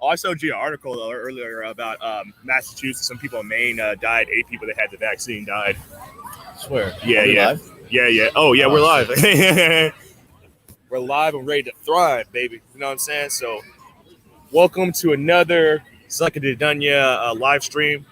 I showed you an article earlier about Massachusetts. Some people in Maine died. 8 people that had the vaccine died. I swear. Yeah. Live? Yeah. Oh, yeah, we're live. We're live and ready to thrive, baby. You know what I'm saying? So, welcome to another Suck It to Dunya live stream.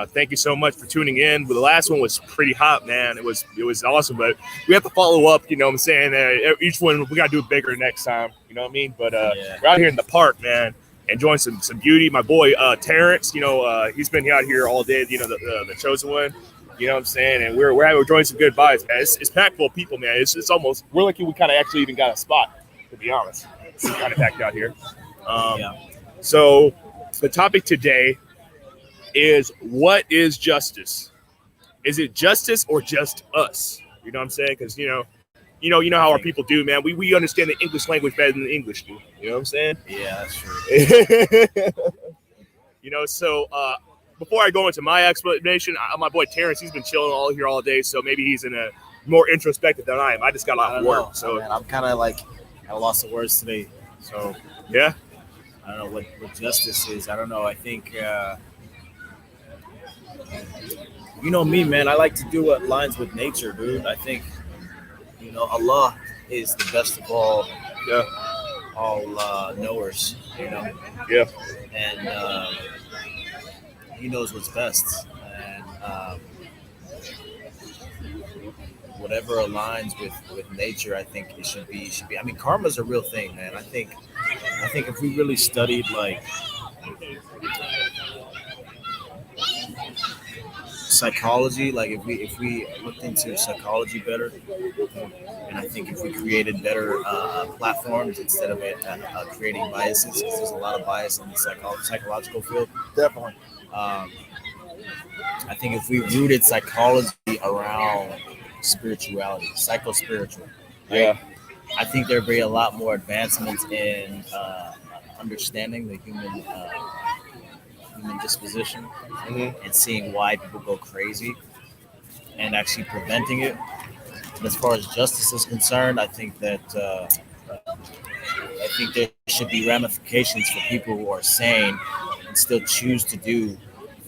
Thank you so much for tuning in. Well, the last one was pretty hot, man. It was awesome, but we have to follow up. You know what I'm saying? Each one we gotta do it bigger next time. You know what I mean? But we're out here in the park, man, enjoying some beauty. My boy Terrence, he's been out here all day. You know, the chosen one. You know what I'm saying? And we're enjoying some good vibes, man. It's packed full of people, man. It's almost, we're lucky we kind of actually even got a spot, to be honest. It's kind of packed out here. So the topic today is, what is justice? Is it justice or just us? You know what I'm saying? Because you know how our people do, man. We understand the English language better than the English do. You know what I'm saying? Yeah, that's true. So before I go into my explanation, my boy Terrence, he's been chilling all day, so maybe he's in a more introspective than I am. I just got a lot of work, so man, I'm kind of like at a loss of words today. So yeah, I don't know what justice is. I don't know. I think you know me, man. I like to do what lines with nature, dude. I think Allah is the best of all knowers. Yeah, and He knows what's best, and whatever aligns with nature, I think it should be. I mean, karma's a real thing, man. I think if we really studied like psychology, like if we looked into psychology better, and I think if we created better platforms instead of creating biases, because there's a lot of bias in the psychological field. definitely. I think if we rooted psychology around spirituality, psycho-spiritual, right? Yeah, I think there'd be a lot more advancements in understanding the human disposition, and seeing why people go crazy and actually preventing it. And as far as justice is concerned, I think that there should be ramifications for people who are sane and still choose to do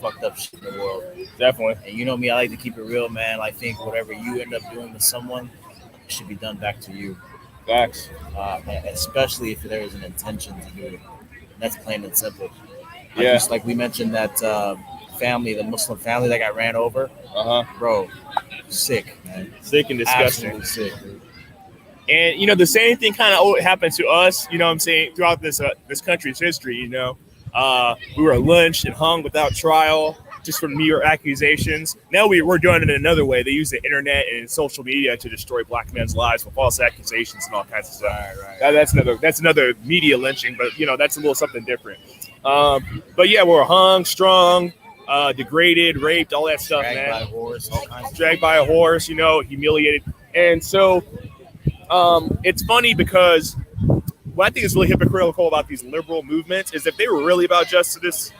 fucked up shit in the world. definitely. And you know me, I like to keep it real, man. I think whatever you end up doing to someone should be done back to you. Facts. Especially if there is an intention to do it. That's plain and simple. Yeah. Just like we mentioned that family, the Muslim family that got ran over. Bro, sick, man. Sick and disgusting. Absolutely sick, dude. And the same thing kind of happened to us. You know what I'm saying? Throughout this country's history, we were lynched and hung without trial just for mere accusations. Now we're doing it another way. They use the internet and social media to destroy black men's lives with false accusations and all kinds of stuff. Right. That's another media lynching, but that's a little something different. But yeah, we're hung, strung, degraded, raped, all that stuff, Dragged man. by a horse, all kinds of Dragged by a horse, humiliated. And so it's funny because what I think is really hypocritical about these liberal movements is if they were really about justice,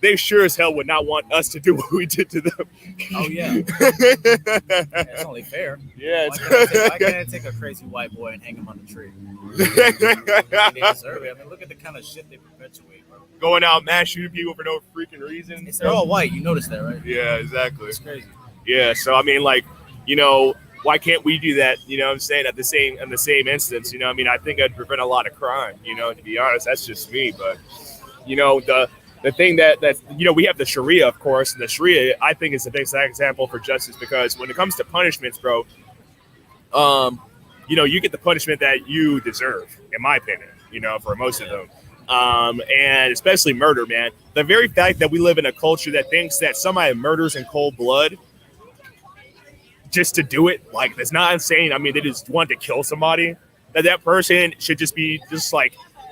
they sure as hell would not want us to do what we did to them. Oh, yeah. It's only fair. Yeah. Why can't I take a crazy white boy and hang him on the tree? They deserve it. I mean, look at the kind of shit they perpetuate, bro. Going out mass shooting people for no freaking reason. They're all white. You notice that, right? Yeah, exactly. It's crazy. Yeah, so I mean, why can't we do that? You know what I'm saying? In the same instance, I mean, I think I'd prevent a lot of crime, to be honest. That's just me. But, the thing that we have the Sharia, of course, and the Sharia, I think, is the best example for justice, because when it comes to punishments, bro, you get the punishment that you deserve, in my opinion, for most of them. And especially murder, man. The very fact that we live in a culture that thinks that somebody murders in cold blood just to do it, like, that's not insane. I mean, they just want to kill somebody. That person should just be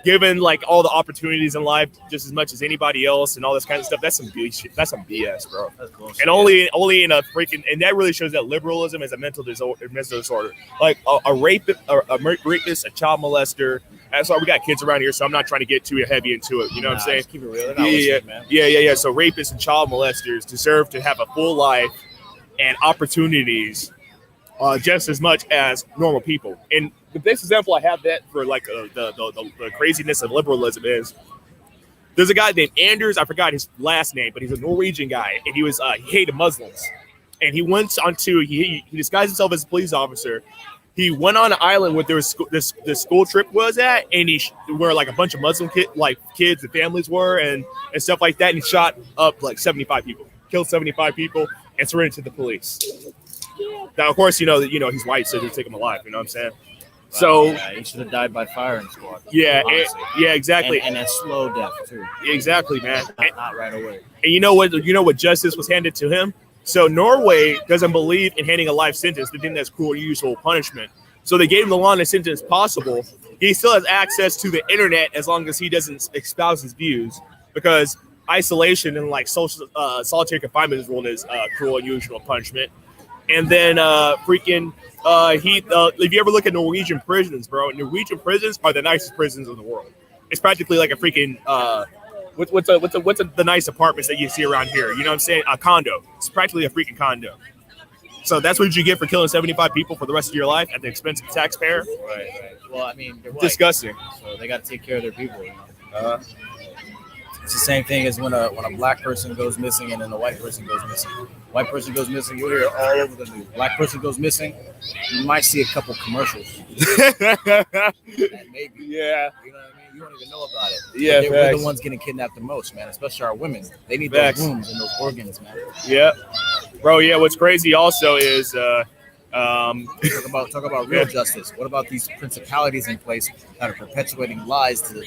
given like all the opportunities in life just as much as anybody else and all this kind of stuff. That's some BS, bro. That's bullshit. And only in a freaking, and that really shows that liberalism is a mental disorder. Like a rapist, a child molester. That's why we got kids around here, so I'm not trying to get too heavy into it. You know what I'm saying? Just keep it real. Man. Yeah. So rapists and child molesters deserve to have a full life and opportunities just as much as normal people. And the best example I have that for like the craziness of liberalism is there's a guy named Anders. I forgot his last name, but he's a Norwegian guy, and he hated Muslims, and he went onto he disguised himself as a police officer. He went on an island where there was this school trip was at, and where like a bunch of Muslim kids and families were, and stuff like that, and he shot up like 75 people, killed 75 people, and surrendered to the police. Now, of course, he's white, so they take him alive. You know what I'm saying? So yeah, he should have died by firing squad. Yeah, exactly, and a slow death too. Exactly, man. Not right away. And you know what justice was handed to him. So Norway doesn't believe in handing a life sentence. They think that's cruel and unusual punishment. So they gave him the longest sentence possible. He still has access to the internet as long as he doesn't espouse his views, because isolation and like social solitary confinement is ruled as cruel and unusual punishment. And then if you ever look at Norwegian prisons, bro, Norwegian prisons are the nicest prisons in the world. It's practically like a freaking what's the nice apartments that you see around here? You know what I'm saying? A condo. It's practically a freaking condo. So that's what you get for killing 75 people for the rest of your life at the expense of the taxpayer. Right. Well, I mean, they're white, disgusting. So they got to take care of their people. It's the same thing as when a black person goes missing and then a white person goes missing. White person goes missing, you'll hear it all over the news. Black person goes missing, you might see a couple commercials. Maybe. Yeah. You know what I mean? You don't even know about it. Yeah, we're the ones getting kidnapped the most, man. Especially our women. They need those wombs and those organs, man. Yeah, bro. Yeah. What's crazy also is talk about real justice. What about these principalities in place that are perpetuating lies to the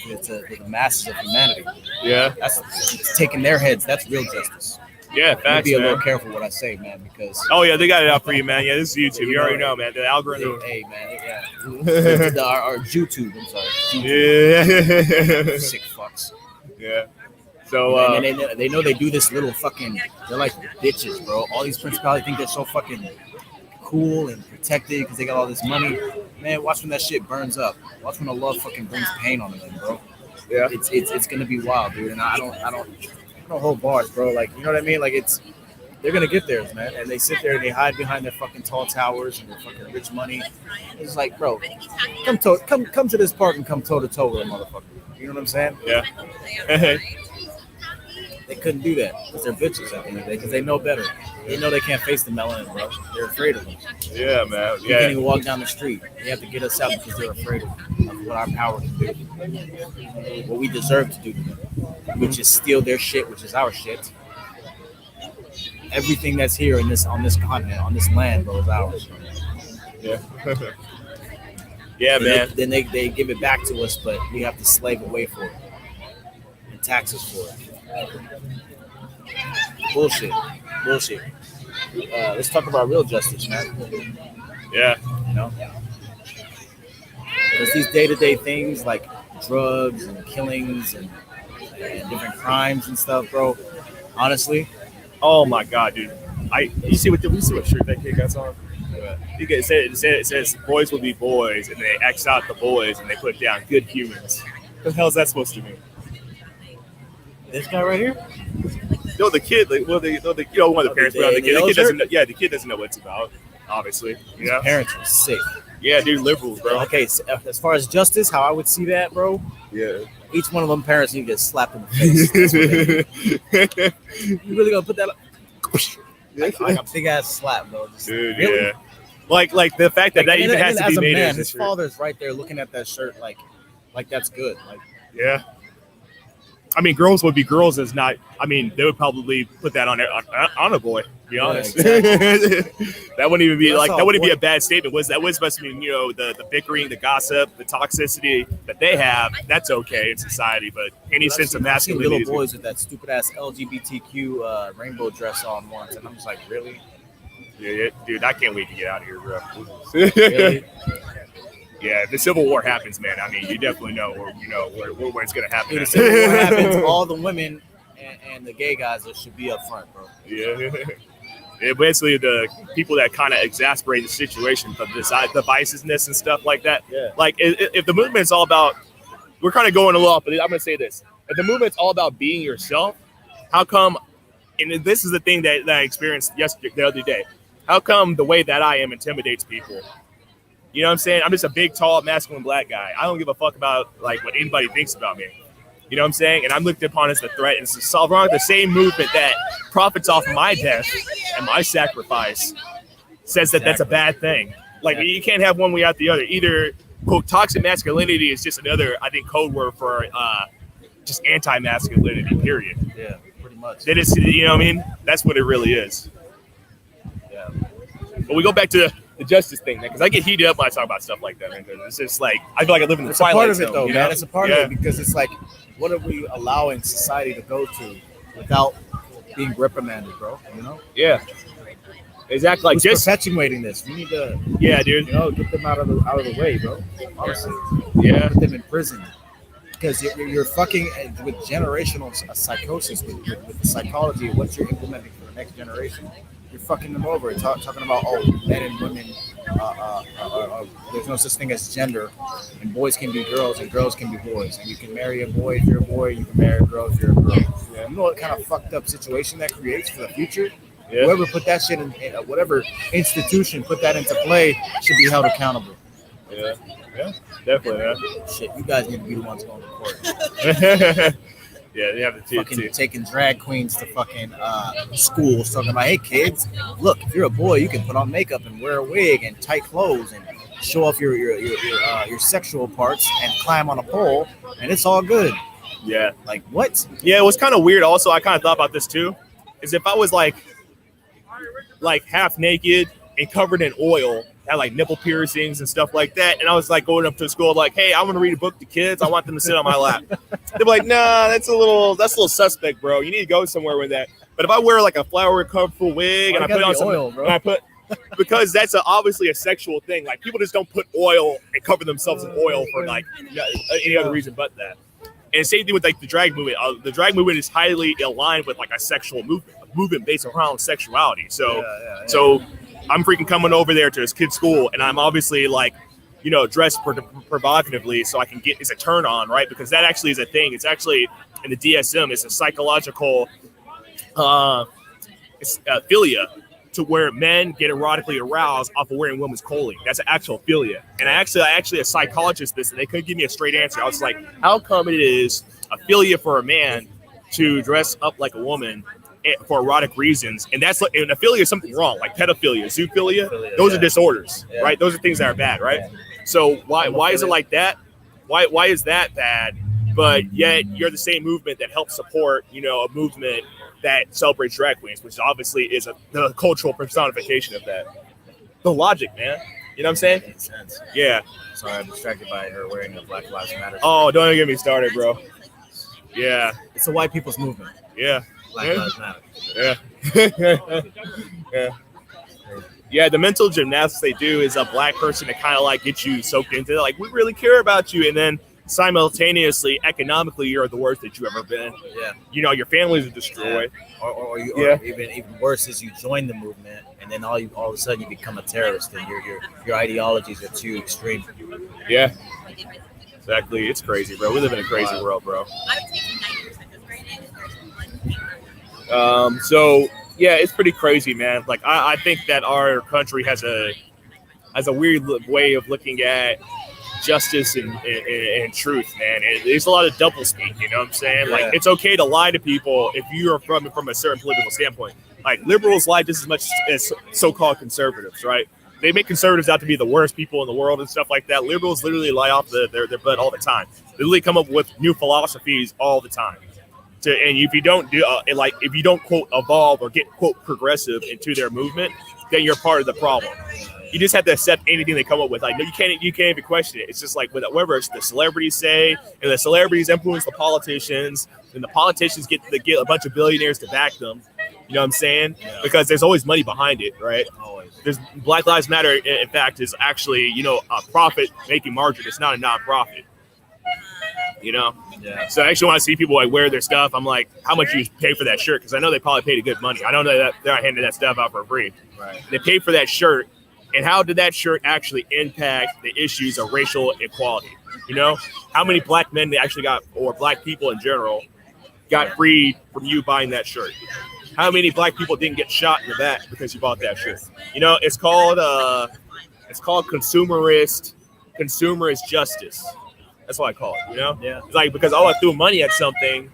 masses of humanity? Yeah, that's taking their heads. That's real justice. Yeah, facts, be a little careful what I say, man, because they got it out for you, man. Yeah, this is YouTube. You already know, man. The algorithm. Hey, man. Yeah. our YouTube. I'm sorry. YouTube. Yeah. Sick fucks. Yeah. So they know they do this little fucking. They're like bitches, bro. All these principalities think they're so fucking cool and protected because they got all this money. Man, watch when that shit burns up. Watch when the love fucking brings pain on them, bro. Yeah. It's gonna be wild, dude. And I don't hold bars, bro. Like, you know what I mean? Like, they're gonna get theirs, man. And they sit there and they hide behind their fucking tall towers and their fucking rich money. It's like, bro, come to this park and come toe to toe with a motherfucker. You know what I'm saying? Yeah. They couldn't do that because they're bitches at the end of the day, because they know better. They know they can't face the melanin, bro. They're afraid of them. Yeah, man. You can't even walk down the street. They have to get us out because they're afraid of what our power can do. What we deserve to do to them, which is steal their shit, which is our shit. Everything that's here on this continent, on this land, bro, is ours. Yeah. Yeah, man. Then they give it back to us, but we have to slave away for it and tax us for it. Bullshit. Let's talk about real justice, man. Yeah. You know? Because these day-to-day things like drugs and killings and different crimes and stuff, bro. Honestly. Oh my God, dude. You see what shirt that kid got on? It says boys will be boys, and they X out the boys and they put down good humans. What the hell is that supposed to mean? This guy right here? No, the kid. One of the parents put on the kid. The kid doesn't know. Yeah, the kid doesn't know what it's about. Obviously, his parents are sick. Yeah, dude, liberals, bro. Okay, so as far as justice, how I would see that, bro. Yeah. Each one of them parents need to get slapped in the face. You really gonna put that up? Like a big ass slap, bro. Dude, really? Yeah. Like the fact that even has to be made man, his father's right there looking at that shirt, like that's good. Like, yeah. I mean, girls would be girls. As not. I mean, they would probably put that on a boy. To be honest, yeah, exactly. That wouldn't even be that wouldn't be a bad statement. That was supposed to mean the bickering, the gossip, the toxicity that they have. That's okay in society, but any sense of masculinity. Little boys with that stupid ass LGBTQ rainbow dress on once, and I'm just like, really? Yeah, dude, I can't wait to get out of here, bro. Really? Yeah, if the Civil War happens, man, I mean, you definitely know where it's going to happen. Dude, the Civil War happens, all the women and the gay guys should be up front, bro. Yeah. Basically, the people that kind of exasperate the situation, the divisiveness and stuff like that. Yeah. Like, if the movement's all about, we're kind of going a little off, but I'm going to say this. If the movement's all about being yourself, how come, and this is the thing that I experienced the other day, how come the way that I am intimidates people? You know what I'm saying? I'm just a big, tall, masculine black guy. I don't give a fuck about like what anybody thinks about me. You know what I'm saying? And I'm looked upon as a threat. And it's so wrong. The same movement that profits off of my death and my sacrifice says that that's a bad thing. Like you can't have one without the other. Either quote toxic masculinity is just another, I think, code word for just anti-masculinity. Period. Yeah, pretty much. That is, you know what I mean? That's what it really is. Yeah. But we go back to the justice thing, man, because I get heated up when I talk about stuff like that, man. It's just like I feel like I live in the twilight zone. It's a part of it, though, man. It's a part of it because it's like, what are we allowing society to go to without being reprimanded, bro? You know? Yeah. Exactly. Like just perpetuating this. We need to, dude. You know, get them out of the way, bro. Honestly, put them in prison because you're fucking with generational psychosis with the psychology of what you're implementing for the next generation. You're fucking them over. Talking about men and women. There's no such thing as gender, and boys can be girls and girls can be boys. And you can marry a boy if you're a boy. You can marry a girl if you're a girl. Yeah. You know what kind of fucked up situation that creates for the future? Yeah. Whoever put that shit in whatever institution put that into play should be held accountable. Yeah, definitely. Yeah. Shit, you guys need to be the ones going to court. Yeah, they have the fucking taking drag queens to fucking schools, talking about, hey kids, look, if you're a boy, you can put on makeup and wear a wig and tight clothes and show off your sexual parts and climb on a pole, and it's all good. Yeah. Like what? Yeah, it was kind of weird. Also, I kind of thought about this too. Is if I was like half naked and covered in oil, had like nipple piercings and stuff like that, and I was like going up to school like, hey, I want to read a book to kids. I want them to sit on my lap. They'd be like, nah, that's a little suspect, bro. You need to go somewhere with that. But if I wear like a flower colorful wig and I put on some oil, bro. Because that's obviously a sexual thing. Like people just don't put oil and cover themselves in oil for like any other reason but that. And same thing with like the drag movement. The drag movement is highly aligned with like a sexual movement based around sexuality. So I'm freaking coming over there to this kid's school, and I'm obviously like, you know, dressed provocatively so I can get it's a turn on, right? Because that actually is a thing. It's actually in the DSM, it's a psychological philia to where men get erotically aroused off of wearing women's clothing. That's an actual philia. And I actually a psychologist this, and they couldn't give me a straight answer. I was like, how come it is a philia for a man to dress up like a woman for erotic reasons, and that's like, and philia is something wrong, like pedophilia, zoophilia. Those are disorders, right? Those are things that are bad, right? So why is it like that? Why is that bad? But yet you're the same movement that helps support, you know, a movement that celebrates drag queens, which obviously is the cultural personification of that. The logic, man. You know what I'm saying? Makes sense. Yeah. Sorry, I'm distracted by her wearing a Black Lives Matter. Oh, don't even get me started, bro. Yeah. It's a white people's movement. Yeah. Black Lives Matter. Yeah. Yeah, the mental gymnastics they do is a black person to kind of like get you soaked into it. Like, we really care about you. And then simultaneously, economically, you're the worst that you've ever been. Yeah. You know, your families are destroyed. Yeah. Or even worse is you join the movement, and then all of a sudden you become a terrorist, and your ideologies are too extreme. Yeah. Exactly. It's crazy, bro. We live in a crazy world, bro. So yeah, it's pretty crazy, man. Like I think that our country has a weird way of looking at justice and truth, man. And there's a lot of doublespeak, you know what I'm saying? Like it's okay to lie to people if you are from a certain political standpoint. Like liberals lie just as much as so-called conservatives, right? They make conservatives out to be the worst people in the world and stuff like that. Liberals literally lie off their butt all the time. They literally come up with new philosophies all the time. And if you don't do if you don't quote evolve or get quote progressive into their movement, then you're part of the problem. You just have to accept anything they come up with. Like no, you can't even question it. It's just like whatever the celebrities say, and the celebrities influence the politicians, and the politicians get a bunch of billionaires to back them. You know what I'm saying? Yeah. Because there's always money behind it, right? Always. There's Black Lives Matter. In fact, is actually a profit-making margin. It's not a non-profit. You know, So I actually want to see people like wear their stuff. I'm like, how much do you pay for that shirt? Because I know they probably paid a good money. I don't know that they're not handing that stuff out for free. Right. They paid for that shirt, and how did that shirt actually impact the issues of racial equality? You know, how many black men they actually got, or black people in general, got freed from you buying that shirt? How many black people didn't get shot in the back because you bought that shirt? You know, it's called It's called consumerist justice. That's what I call it. You know? Yeah. It's like because I threw money at something.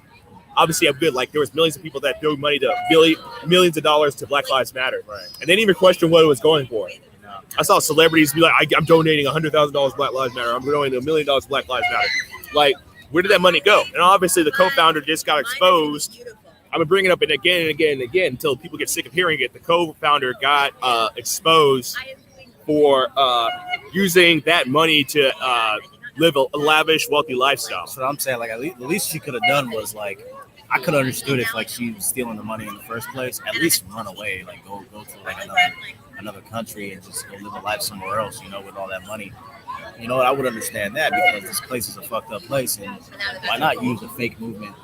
Obviously, I'm good. Like there was millions of people that threw money to millions of dollars to Black Lives Matter, Right. and they didn't even question what it was going for. No. I saw celebrities be like, "I'm donating $100,000 Black Lives Matter. I'm donating $1 million Black Lives Matter." Like, where did that money go? And obviously, the co-founder just got exposed. I'm gonna bring it up again until people get sick of hearing it. The co-founder got exposed for using that money to live a lavish, wealthy lifestyle. That's what I'm saying. Like, the least she could have done was like, I could have understood if like she was stealing the money in the first place. At least run away, like go to like another country and just go live a life somewhere else. You know, with all that money. You know what? I would understand that because this place is a fucked up place, and why not use a fake movement?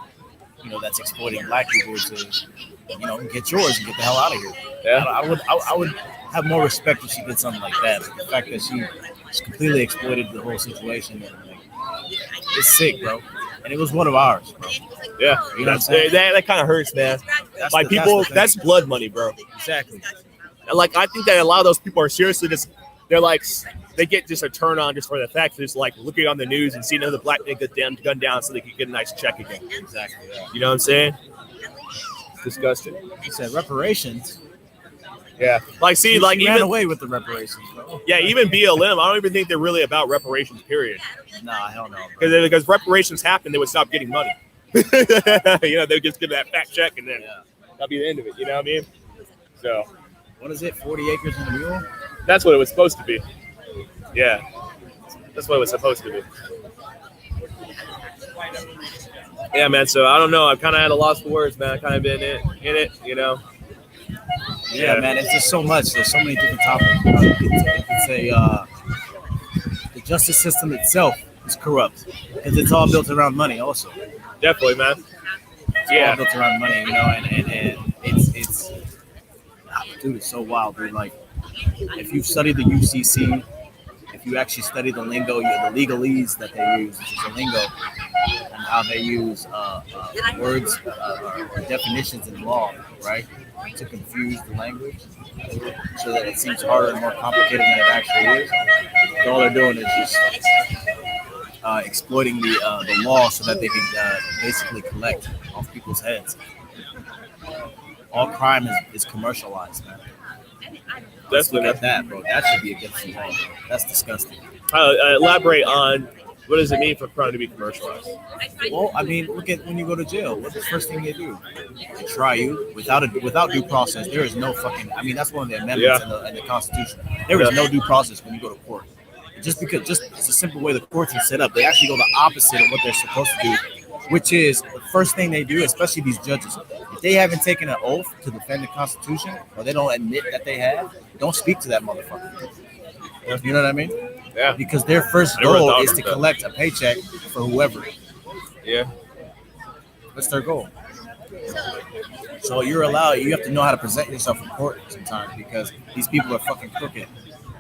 You know, that's exploiting Black people to, you know, get yours and get the hell out of here. Yeah. I would have more respect if she did something like that. But the fact that she just completely exploited the whole situation, and, like, it's sick, bro. And it was one of ours, bro. Yeah, You know what I'm saying? that kind of hurts, man. That's Like the people, thing. that's blood money, bro. Exactly. And like I think that a lot of those people are seriously just they get just a turn on just for the fact that it's like looking on the news and seeing another Black nigga gunned down so they can get a nice check again. Exactly. Yeah. You know what I'm saying? It's disgusting. You said reparations. Yeah. Like see, like She ran even away with the reparations, bro. yeah, even BLM. I don't even think they're really about reparations. Period. Nah, hell no. Bro. Because reparations happen, they would stop getting money. You know, they would just get that fat check and then that'll be the end of it. You know what I mean? So What is it? 40 acres and a mule? that's what it was supposed to be. Yeah, that's what it was supposed to be. Yeah, man. So I don't know. I've kind of had a loss for words, man. I've kind of been in it, you know. Yeah, man. It's just so much. There's so many different topics. It's the justice system itself is corrupt because it's all built around money. Also, Definitely, man. it's all built around money. You know, and it's dude, it's so wild, dude. Like, if you've studied the UCC, if you actually study the lingo, the legalese that they use, which is the lingo, and how they use words or definitions in law, right, to confuse the language so that it seems harder and more complicated than it actually is. All they're doing is just exploiting the law so that they can basically collect off people's heads. All crime is commercialized, man. Let's look at that, bro. That should be against the law, bro. That's disgusting. Elaborate on what does it mean for crime to be commercialized? Well, I mean, look at when you go to jail. What's the first thing they do? They try you without due process. There is no fucking. I mean, that's one of the amendments in the Constitution. There is no due process when you go to court. Just it's a simple way the courts are set up. They actually go the opposite of what they're supposed to do, which is the first thing they do, especially these judges. If they haven't taken an oath to defend the Constitution, or they don't admit that they have, don't speak to that motherfucker. You know what I mean? Yeah. Because their first goal is to collect a paycheck for whoever. Yeah. That's their goal. So you have to know how to present yourself in court sometimes because these people are fucking crooked.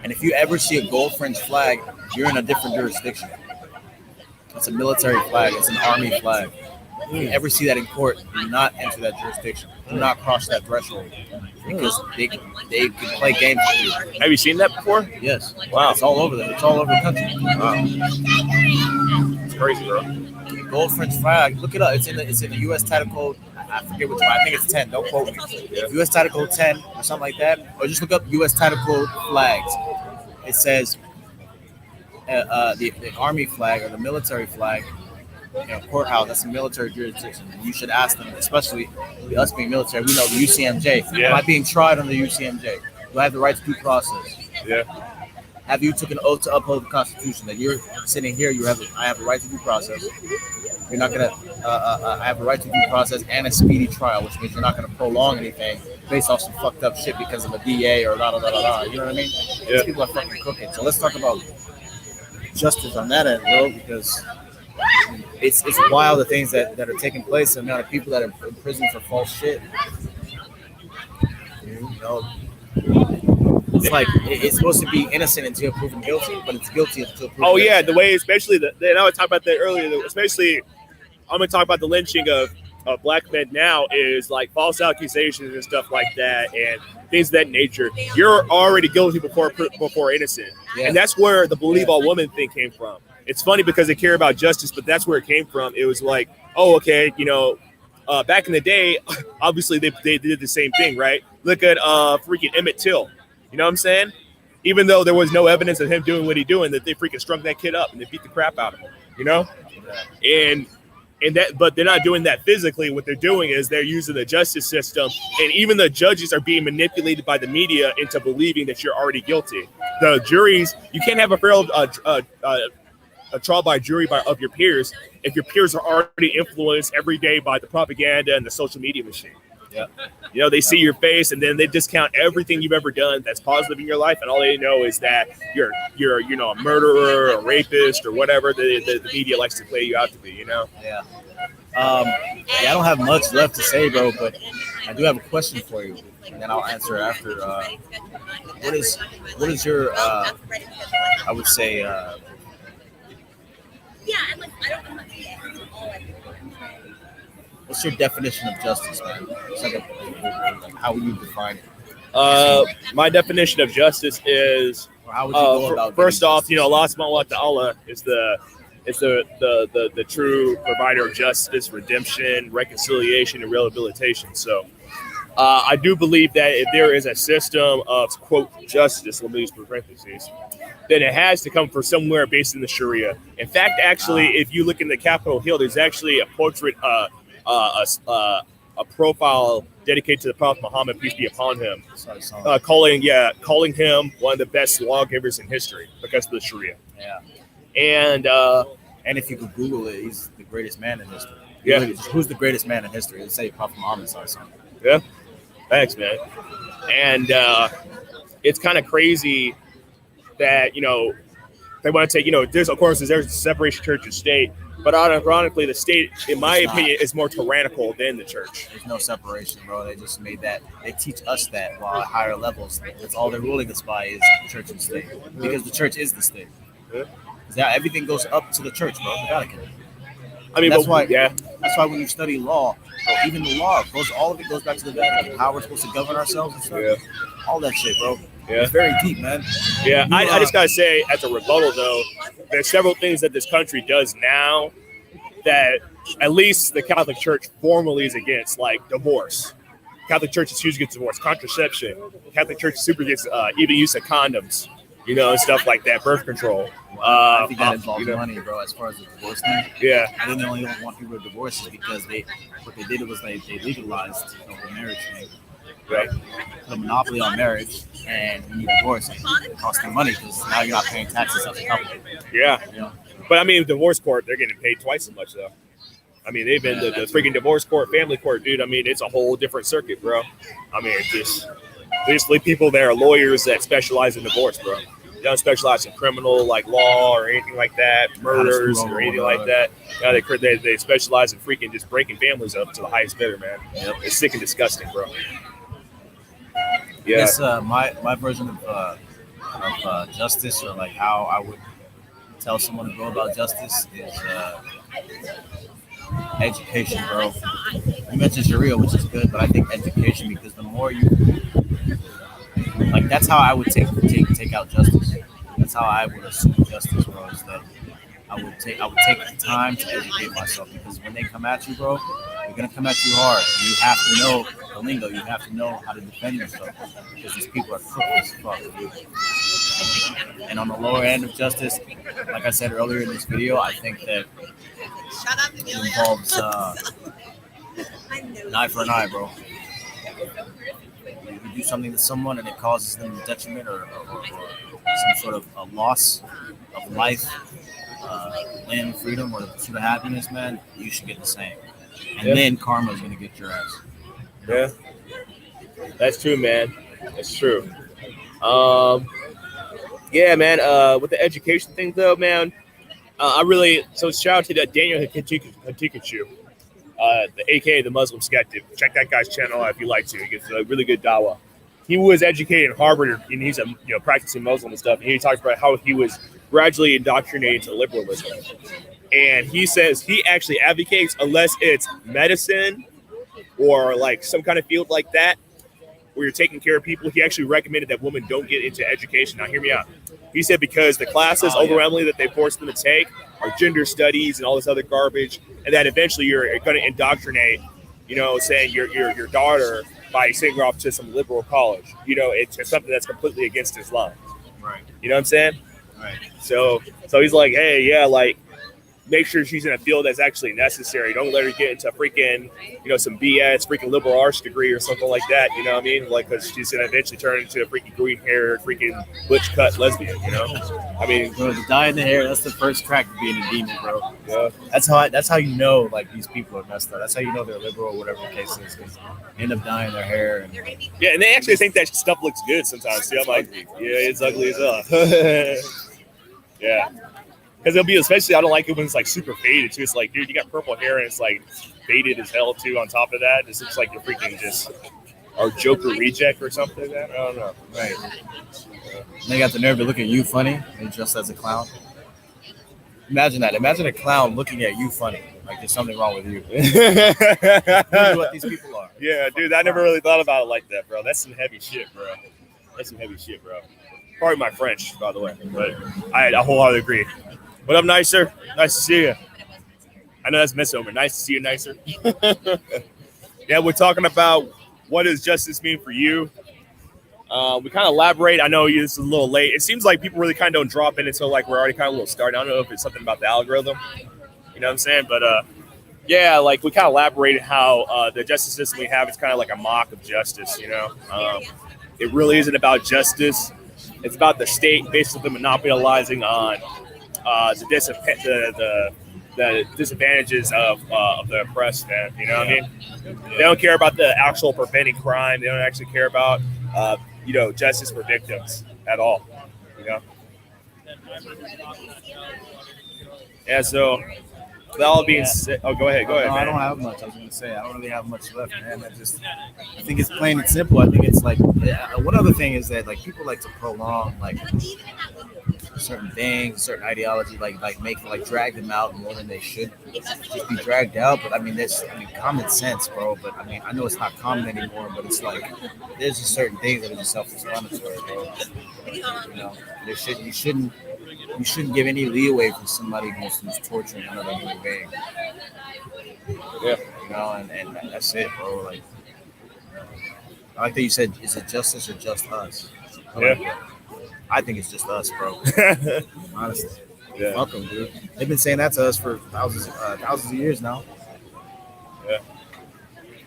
And if you ever see a gold fringe flag, you're in a different jurisdiction. It's a military flag. It's an army flag. If you ever see that in court, do not enter that jurisdiction. Do not cross that threshold because they can play games with you. Have you seen that before? Yes. Wow. It's all over there. It's all over the country. Wow. It's crazy, bro. Gold fringe flag. Look it up. It's in the U.S. Title Code. I forget which one. I think it's 10. Don't quote me. U.S. Title Code 10 or something like that. Or just look up U.S. Title Code flags. It says the army flag or the military flag. Courthouse. That's a military jurisdiction. You should ask them, especially us being military. We know the UCMJ. Yeah. Am I being tried on the UCMJ? Do I have the right to due process? Yeah. Have you took an oath to uphold the Constitution? That you're sitting here, I have a right to due process. You're not gonna. I have a right to due process and a speedy trial, which means you're not gonna prolong anything based off some fucked up shit because of a DA or da da da da da. You know what I mean? Yeah. These people are fucking crooked. So let's talk about justice on that end, bro, because it's wild the things that are taking place. The amount of people that are in prison for false shit. You know. It's like it's supposed to be innocent until proven guilty, but it's guilty until proven Yeah, innocent. the way, especially and I was talking about that earlier. Especially, I'm gonna talk about the lynching of black men now is like false accusations and stuff like that, and things of that nature. You're already guilty before innocent, and that's where the believe all women thing came from. It's funny because they care about justice, but that's where it came from. It was like, oh, okay, back in the day, obviously they did the same thing, right? Look at freaking Emmett Till. You know what I'm saying? Even though there was no evidence of him doing what he doing, that they freaking strung that kid up and they beat the crap out of him. And that, but they're not doing that physically. What they're doing is they're using the justice system, and even the judges are being manipulated by the media into believing that you're already guilty. The juries, you can't have a trial by jury of your peers if your peers are already influenced every day by the propaganda and the social media machine. They see your face and then they discount everything you've ever done that's positive in your life, and all they know is that you're a murderer, a rapist, or whatever the media likes to play you out to be. I don't have much left to say, bro, but I do have a question for you, and then I'll answer after. What is your I would say what's your definition of justice, man? How would you define it? My definition of justice is, how would you go about first off, Allah subhanahu wa ta'ala is the true provider of justice, redemption, reconciliation, and rehabilitation. So I do believe that if there is a system of, quote, justice, let me use parentheses, then it has to come from somewhere based in the Sharia. In fact, actually, if you look in the Capitol Hill, there's actually a portrait, a profile dedicated to the Prophet Muhammad, peace be upon him, calling him one of the best lawgivers in history because of the Sharia. And if you could Google it, he's the greatest man in history. Who's the greatest man in history? Let's say Prophet Muhammad. Yeah, thanks, man. And it's kind of crazy that they want to take there's a separation of church and state. But ironically, the state, in my opinion, is more tyrannical than the church. There's no separation, bro. They just made that. They teach us that while at higher levels. That's all they're ruling us by is church and state. Because the church is the state. Everything goes up to the church, bro. The Vatican. I mean, that's why when you study law, even the law, all of it goes back to the Vatican. How we're supposed to govern ourselves and stuff. All that shit, bro. It's very deep, man. I just gotta say, as a rebuttal though, there's several things that this country does now that at least the Catholic Church formally is against, like divorce. Catholic Church is huge against divorce, contraception. Catholic Church is super against even use of condoms, and stuff like that, birth control. I think that involves money, bro, as far as the divorce thing. I think they only don't want people to divorce is because what they did was they legalized the marriage thing. Right, put a monopoly on marriage, and when you divorce, it costs them money because now you're not paying taxes as a couple. But I mean, divorce court, they're getting paid twice as much though. I mean, they've been the freaking divorce court, family court, dude. I mean, it's a whole different circuit, bro. I mean, it's just basically people that are lawyers that specialize in divorce, bro. They don't specialize in criminal like law or anything like that, murders or anything like that. They specialize in freaking just breaking families up to the highest bidder, man. It's sick and disgusting, bro. Yes, my version of justice, or like how I would tell someone to go about justice, is education, bro. You mentioned Sharia, which is good, but I think education, because the more you that's how I would take out justice. That's how I would assume justice, bro. Is that I would take the time to educate myself, because when they come at you, bro, they're gonna come at you hard. You have to know the lingo. You have to know how to defend yourself, because these people are crooked as fuck. And on the lower end of justice, like I said earlier in this video, I think that it involves an eye for an eye, bro. You do something to someone and it causes them detriment or some sort of a loss of life, land, freedom, or the pursuit of happiness, man, you should get the same. And then karma is going to get your ass. Yeah, that's true, man. That's true. Yeah, man. With the education thing, though, man, so shout out to that Daniel Hatikachu, the AKA the Muslim Skeptic. Check that guy's channel out if you like to. He gets a really good dawah. He was educated in Harvard, and he's a practicing Muslim and stuff. And he talks about how he was gradually indoctrinated into liberalism. And he says he actually advocates, unless it's medicine or like some kind of field like that, where you're taking care of people, he actually recommended that women don't get into education. Now, hear me out. He said because the classes overwhelmingly that they force them to take are gender studies and all this other garbage, and that eventually you're going to indoctrinate, saying your daughter by sending her off to some liberal college, it's something that's completely against Islam. Right. You know what I'm saying? Right. So he's like, hey, yeah, like, make sure she's in a field that's actually necessary. Don't let her get into freaking, some BS, freaking liberal arts degree or something like that. You know what I mean? Like, because she's going to eventually turn into a freaking green-haired, freaking butch-cut lesbian, I mean, bro, the dye in the hair, that's the first crack of being a demon, bro. Yeah. That's how you know, like, these people are messed up. That's how you know they're liberal or whatever the case is, because they end up dyeing their hair. And they actually think that stuff looks good sometimes. See, I'm like, yeah, it's ugly as hell. Yeah. Because it'll be, especially, I don't like it when it's like super faded too. It's like, dude, you got purple hair and it's like faded as hell too. On top of that, it looks like you're freaking just or Joker reject or something like that. I don't know. Right. And they got the nerve to look at you funny and just as a clown. Imagine that. Imagine a clown looking at you funny. Like there's something wrong with you. That's what these people are. Yeah, dude, I never really thought about it like that, bro. That's some heavy shit, bro. Probably my French, by the way, but I wholeheartedly agree. What up, Nicer? Nice to see you. I know that's misnomer. Nice to see you, Nicer. Yeah, we're talking about what does justice mean for you. We kind of elaborate. I know this is a little late. It seems like people really kind of don't drop in until like we're already kind of a little started. I don't know if it's something about the algorithm. You know what I'm saying? But yeah, like we kind of elaborated how the justice system we have is kind of like a mock of justice. It really isn't about justice. It's about the state basically monopolizing on the disadvantages of the oppressed, man. You know what I mean? They don't care about the actual preventing crime. They don't actually care about justice for victims at all. Yeah. So that all being said, go ahead. No, man. I don't have much. I was gonna say I don't really have much left, man. I think it's plain and simple. I think it's like one other thing is that like people like to prolong like certain things, certain ideology, like drag them out more than they should just be dragged out. But I mean, common sense, bro. But I mean, I know it's not common anymore, but it's like there's just certain things that are just self-explanatory, bro. You shouldn't give any leeway for somebody who's torturing another human being. Yeah. And that's it, bro. Like, I like that you said, is it justice or just us? I think it's just us, bro. Honestly. Yeah. Fuck them, dude. They've been saying that to us for thousands of years now. Yeah.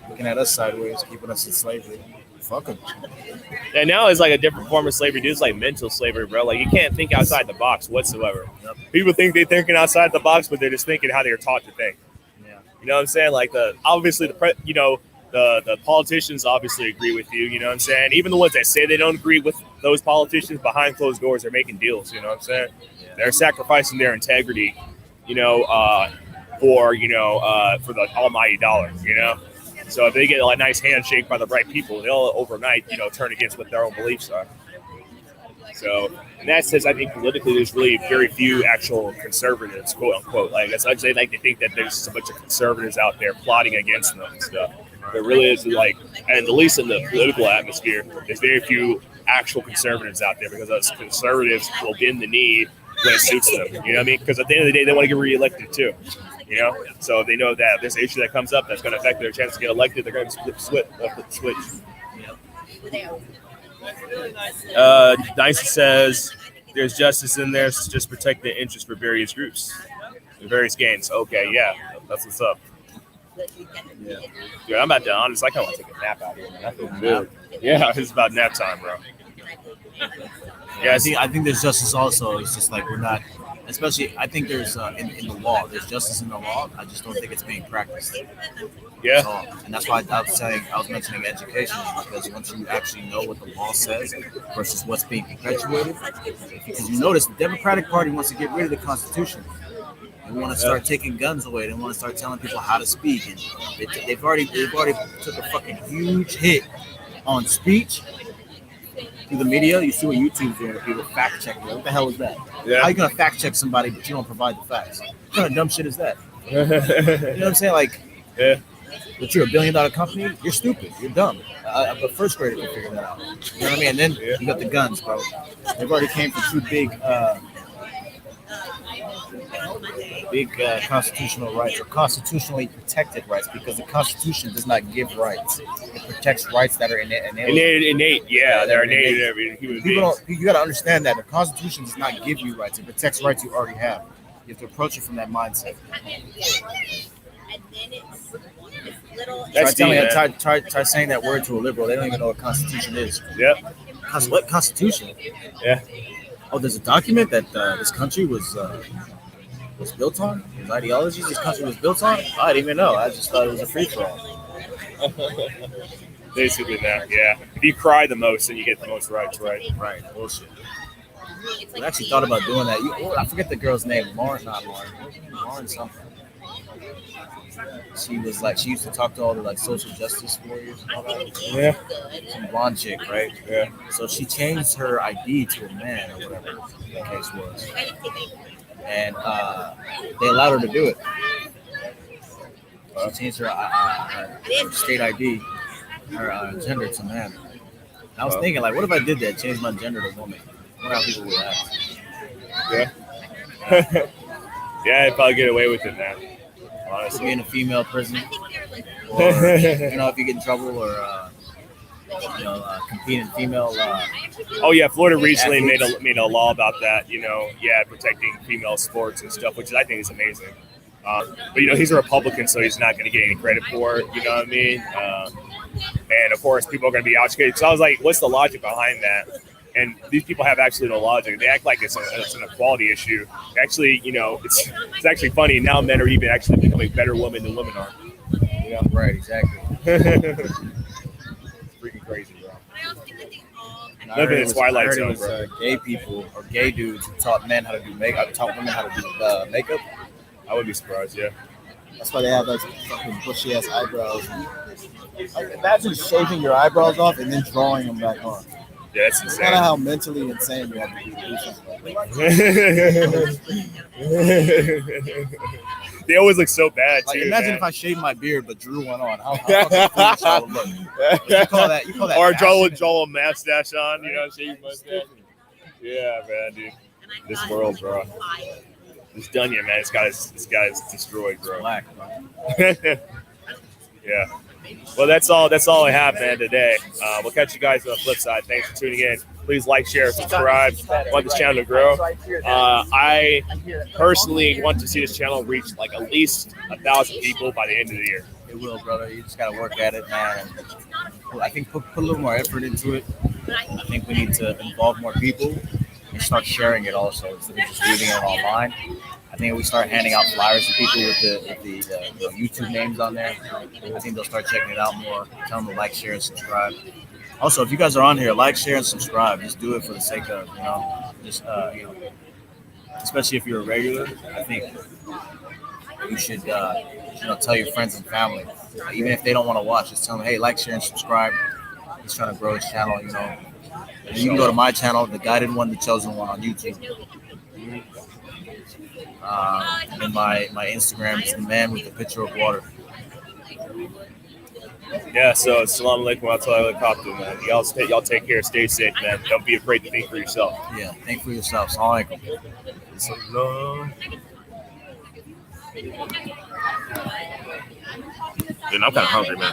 Looking at us sideways, keeping us in slavery. Fuck them. And now it's like a different form of slavery, dude. It's like mental slavery, bro. Like you can't think outside the box whatsoever. Yep. People think they're thinking outside the box, but they're just thinking how they're taught to think. Yeah. You know what I'm saying? Like the politicians obviously agree with you. You know what I'm saying? Even the ones that say they don't agree with those politicians behind closed doors are making deals. You know what I'm saying? Yeah. They're sacrificing their integrity, for the almighty dollar. So if they get a nice handshake by the right people, they'll overnight, turn against what their own beliefs are. So in that sense, I think politically there's really very few actual conservatives, quote unquote. Like I'd say, like they think that there's just a bunch of conservatives out there plotting against them and stuff. There really is and at least in the political atmosphere, there's very few actual conservatives out there because those conservatives will bend the knee when it suits them. You know what I mean? Because at the end of the day, they want to get reelected too. So they know that if there's an issue that comes up that's going to affect their chance to get elected, they're going to flip the switch. Nice says there's justice in there, so just protect the interests for various groups, various gains. Okay, yeah, that's what's up. Yeah, dude, I'm about to honest. I kind of want to take a nap out here, man. I feel good. Yeah, it's about nap time, bro. Yeah, I think there's justice also. It's just like we're not. Especially, I think there's in the law. There's justice in the law. I just don't think it's being practiced. Yeah. So, and that's why I was mentioning education, because once you actually know what the law says versus what's being perpetuated, because you notice the Democratic Party wants to get rid of the Constitution. They want to start taking guns away. They want to start telling people how to speak, and they've already took a fucking huge hit on speech through the media. You see what YouTube's doing. People fact checking. What the hell is that? Yeah. How you gonna fact check somebody but you don't provide the facts? What kind of dumb shit is that? You know what I'm saying? Like, Yeah. but you're $1 billion company. You're stupid. You're dumb. A first grader can figure that out. You know what I mean? And then you got the guns, bro. They've already came for two big constitutional rights or constitutionally protected rights, because the Constitution does not give rights. It protects rights that are Innate. Yeah, they're innate in every human being. You got to understand that the Constitution does not give you rights. It protects rights you already have. You have to approach it from that mindset. Try saying that word to a liberal. They don't even know what Constitution is. Yeah. What Constitution? Yeah. Oh, there's a document that this country was built on? His ideologies this country was built on? I didn't even know. I just thought it was a free-for-all. Basically that, yeah. If you cry the most, then you get the most rights, right? Right, bullshit. I actually thought about doing that. I forget the girl's name. Lauren something. She was like, she used to talk to all the like social justice warriors and all that. Yeah. Some blonde chick, right? Yeah. So she changed her ID to a man or whatever the case was. And they allowed her to do it. She changed her state ID, her gender to man. And I was thinking, like, what if I did that? Change my gender to woman? I wonder how people would act. Yeah. Yeah, I'd probably get away with it, man. Honestly. To be in a female prison, or if you get in trouble, or compete in female. Oh yeah, Florida recently made a law about that. Protecting female sports and stuff, which I think is amazing. But he's a Republican, so he's not going to get any credit for it. You know what I mean? And of course, people are going to be outscated. So I was like, what's the logic behind that? And these people have actually no logic. They act like it's an equality issue. Actually, it's actually funny. Now men are even actually becoming better women than women are. Yeah, right, exactly. It's freaking crazy, bro. Living in Twilight Zone, bro. Gay people or gay dudes who taught men how to do makeup, taught women how to do makeup. I would be surprised, yeah. That's why they have those fucking bushy ass eyebrows. Like, imagine shaving your eyebrows off and then drawing them back on. Yeah, that's insane. That's kind of how mentally insane you have to be to do something like that. They always look so bad, too. Like, imagine if I shaved my beard but drew one on. How foolish I would look. You call that or draw a mustache on, shave your mustache. Yeah, man, dude. This world, bro. This Dunya, man, this guy's destroyed, bro. Black, bro. Yeah. Well, that's all I have, man, today. We'll catch you guys on the flip side. Thanks for tuning in. Please like, share, subscribe. I want this channel to grow. I personally want to see this channel reach like at least 1,000 people by the end of the year. It will, brother. You just got to work at it, man. I think put a little more effort into it. I think we need to involve more people and start sharing it also instead of just reading it online. I think if we start handing out flyers to people with the YouTube names on there, I think they'll start checking it out more. Tell them to like, share, and subscribe. Also, if you guys are on here, like, share, and subscribe. Just do it for the sake of, especially if you're a regular. I think you should, tell your friends and family, even if they don't want to watch. Just tell them, hey, like, share, and subscribe. He's trying to grow his channel, And you can go to my channel, The Guided One, The Chosen One on YouTube. And my Instagram is the man with the pitcher of water. Yeah, so Assalamu alaikum wa rahmatullahi wa barakatuh, man. Y'all take care, stay safe, man. Don't be afraid to think for yourself. Yeah, think for yourself. Assalamu alaikum. Dude, I'm kind of hungry, man.